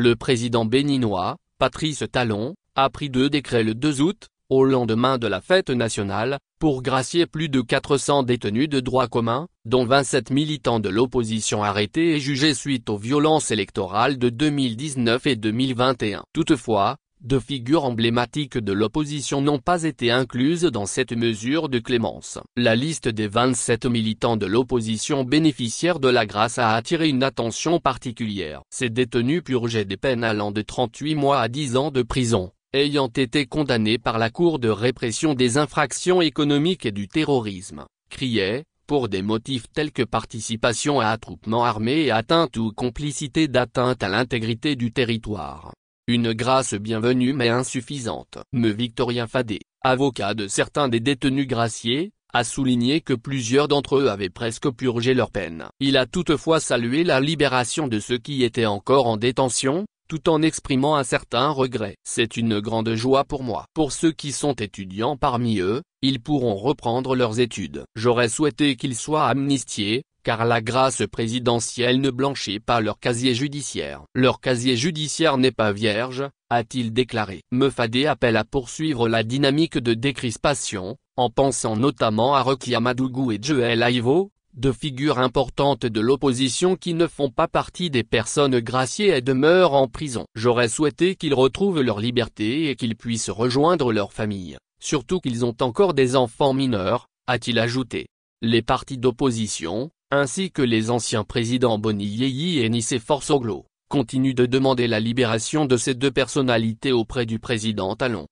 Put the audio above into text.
Le président béninois, Patrice Talon, a pris 2 décrets le 2 août, au lendemain de la fête nationale, pour gracier plus de 400 détenus de droit commun, dont 27 militants de l'opposition arrêtés et jugés suite aux violences électorales de 2019 et 2021. Toutefois, 2 figures emblématiques de l'opposition n'ont pas été incluses dans cette mesure de clémence. La liste des 27 militants de l'opposition bénéficiaires de la grâce a attiré une attention particulière. Ces détenus purgeaient des peines allant de 38 mois à 10 ans de prison, ayant été condamnés par la Cour de répression des infractions économiques et du terrorisme, criait, pour des motifs tels que participation à attroupement armé et atteinte ou complicité d'atteinte à l'intégrité du territoire. Une grâce bienvenue mais insuffisante. Me Victorien Fadé, avocat de certains des détenus graciés, a souligné que plusieurs d'entre eux avaient presque purgé leur peine. Il a toutefois salué la libération de ceux qui étaient encore en détention, tout en exprimant un certain regret. C'est une grande joie pour moi. Pour ceux qui sont étudiants parmi eux, ils pourront reprendre leurs études. J'aurais souhaité qu'ils soient amnistiés, car la grâce présidentielle ne blanchit pas leur casier judiciaire. Leur casier judiciaire n'est pas vierge, a-t-il déclaré. Me Fadé appelle à poursuivre la dynamique de décrispation, en pensant notamment à Rocky Amadougou et Joël Aivo, 2 figures importantes de l'opposition qui ne font pas partie des personnes graciées et demeurent en prison. J'aurais souhaité qu'ils retrouvent leur liberté et qu'ils puissent rejoindre leur famille, surtout qu'ils ont encore des enfants mineurs, a-t-il ajouté. Les partis d'opposition, ainsi que les anciens présidents Boni Yeyi et Nicéphore Soglo, continuent de demander la libération de ces 2 personnalités auprès du président Talon.